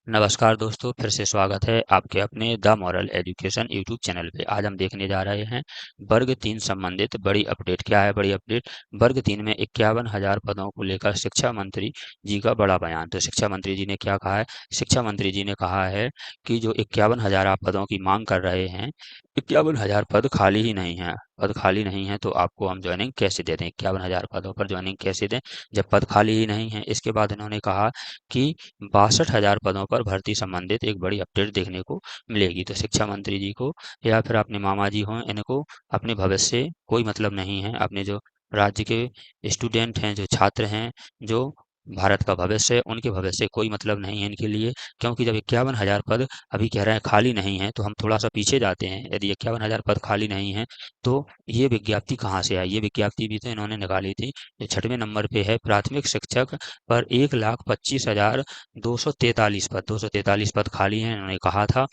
नमस्कार दोस्तों, फिर से स्वागत है आपके अपने the moral education YouTube channel पे। आज हम देखने जा रहे हैं वर्ग 3 संबंधित बड़ी अपडेट। क्या है बड़ी अपडेट? वर्ग 3 में 51,000 पदों को लेकर शिक्षा मंत्री जी का बड़ा बयान। तो शिक्षा मंत्री जी ने क्या कहा है? शिक्षा मंत्री जी ने कहा है कि जो 51,000 आप पदों की मांग कर रहे हैं, 51,000 पद खाली ही नहीं है। पद खाली नहीं है तो आपको हम ज्वाइनिंग कैसे दे दें? 51,000 पदों पर ज्वाइनिंग कैसे दें जब पद खाली ही नहीं है? इसके बाद इन्होंने कहा कि 62,000 पदों पर भर्ती संबंधित एक बड़ी अपडेट देखने को मिलेगी। तो शिक्षा मंत्री जी को या फिर अपने मामा जी हों, इनको अपने भविष्य से कोई मतलब नहीं है। अपने जो राज्य के स्टूडेंट हैं, जो छात्र हैं, जो भारत का भविष्य है, उनके भविष्य से कोई मतलब नहीं है इनके लिए। क्योंकि जब 51,000 पद अभी कह रहे हैं खाली नहीं है, तो हम थोड़ा सा पीछे जाते हैं। यदि 51,000 पद खाली नहीं है तो ये विज्ञप्ति कहाँ से आई? ये विज्ञप्ति भी तो इन्होंने निकाली थी। जो 6वें नंबर पे है, प्राथमिक शिक्षक पर 1,25,243 पद, 243 पद खाली हैं, इन्होंने कहा था।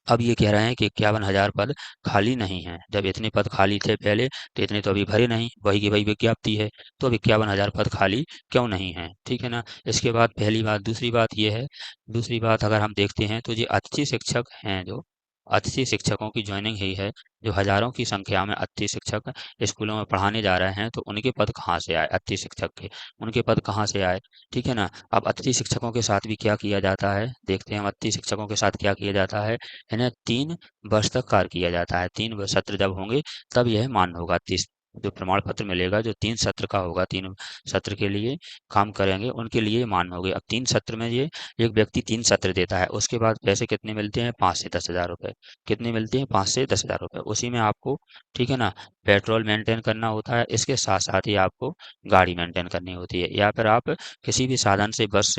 अब ये कह रहे हैं कि 51,000 पद खाली नहीं हैं। जब इतने पद खाली थे पहले, तो इतने तो अभी भरे नहीं, वही की वही विज्ञप्ति है। तो अब 51,000 पद खाली क्यों नहीं हैं? ठीक है ना? इसके बाद पहली बात। दूसरी बात ये है, दूसरी बात अगर हम देखते हैं तो ये अतिथि शिक्षक हैं, जो अतिथि शिक्षकों की ज्वाइनिंग ही है, जो हजारों की संख्या में अतिथि शिक्षक स्कूलों में पढ़ाने जा रहे हैं, तो उनके पद कहाँ से आए? अतिथि शिक्षक के उनके पद कहाँ से आए? ठीक है ना? अब अतिथि शिक्षकों के साथ भी क्या किया जाता है, देखते हैं हम अतिथि शिक्षकों के साथ क्या किया जाता है। इन्हें 3 वर्ष तक कार्य किया जाता है। 3 सत्र जब होंगे तब यह मान्य होगा। तीस जो प्रमाण पत्र मिलेगा, जो 3 सत्र का होगा, 3 सत्र के लिए काम करेंगे उनके लिए मान्य होगे। अब 3 सत्र में ये एक व्यक्ति 3 सत्र देता है, उसके बाद पैसे कितने मिलते हैं? 5 से 10,000 रुपए। कितने मिलते हैं? 5 से 10,000 रुपए। उसी में आपको, ठीक है ना, पेट्रोल मेंटेन करना होता है। इसके साथ साथ ही आपको गाड़ी मेंटेन करनी होती है। या फिर आप किसी भी साधन से, बस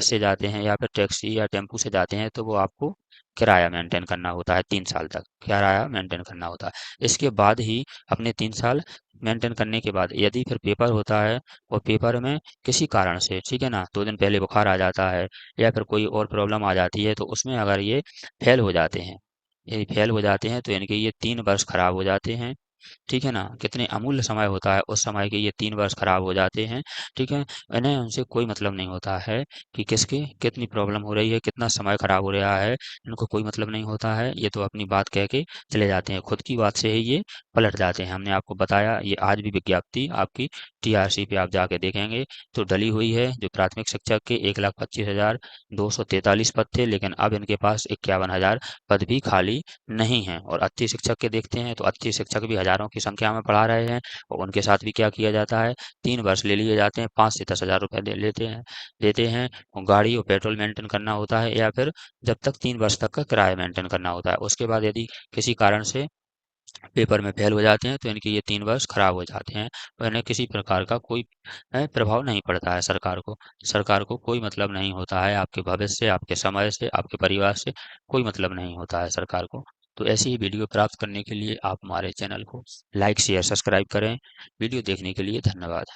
से जाते हैं या फिर टैक्सी या टेम्पू से जाते हैं, तो वो आपको किराया मेंटेन करना होता है। 3 साल तक किराया मेंटेन करना होता है। इसके बाद ही अपने 3 साल मेंटेन करने के बाद यदि फिर पेपर होता है, और पेपर में किसी कारण से, ठीक है ना, 2 दिन पहले बुखार आ जाता है या फिर कोई और प्रॉब्लम आ जाती है, तो उसमें अगर ये फेल हो जाते हैं, ये फेल हो जाते हैं, तो इनके ये 3 वर्ष खराब हो जाते हैं। ठीक है ना? कितने अमूल्य समय होता है, उस समय के ये 3 वर्ष खराब हो जाते हैं। ठीक है? इन्हें उनसे कोई मतलब नहीं होता है कि किसकी कितनी प्रॉब्लम हो रही है, कितना समय खराब हो रहा है, इनको कोई मतलब नहीं होता है। ये तो अपनी बात कह के चले जाते हैं, खुद की बात से ही ये पलट जाते हैं। हमने आपको बताया, ये आज भी विज्ञप्ति आपकी टीआरसी पे आप जाके देखेंगे तो डली हुई है। जो प्राथमिक शिक्षक के 1,25,243 पद थे, लेकिन अब इनके पास 51,000 पद भी खाली नहीं हैं। और अतिथि शिक्षक के देखते हैं तो अतिथि शिक्षक भी हजारों की संख्या में पढ़ा रहे हैं, और उनके साथ भी क्या किया जाता है? 3 वर्ष ले लिए जाते हैं, 5 से 10,000 रुपए दे लेते हैं, देते हैं। और गाड़ी और पेट्रोल मेंटेन करना होता है, या फिर जब तक 3 वर्ष तक का किराया मेंटेन करना होता है। उसके बाद यदि किसी कारण से पेपर में फेल हो जाते हैं, तो इनके ये 3 वर्ष खराब हो जाते हैं, और इन्हें किसी प्रकार का कोई प्रभाव नहीं पड़ता है। सरकार को कोई मतलब नहीं होता है आपके भविष्य से, आपके समय से, आपके परिवार से कोई मतलब नहीं होता है सरकार को। तो ऐसी ही वीडियो प्राप्त करने के लिए आप हमारे चैनल को लाइक, शेयर, सब्सक्राइब करें। वीडियो देखने के लिए धन्यवाद।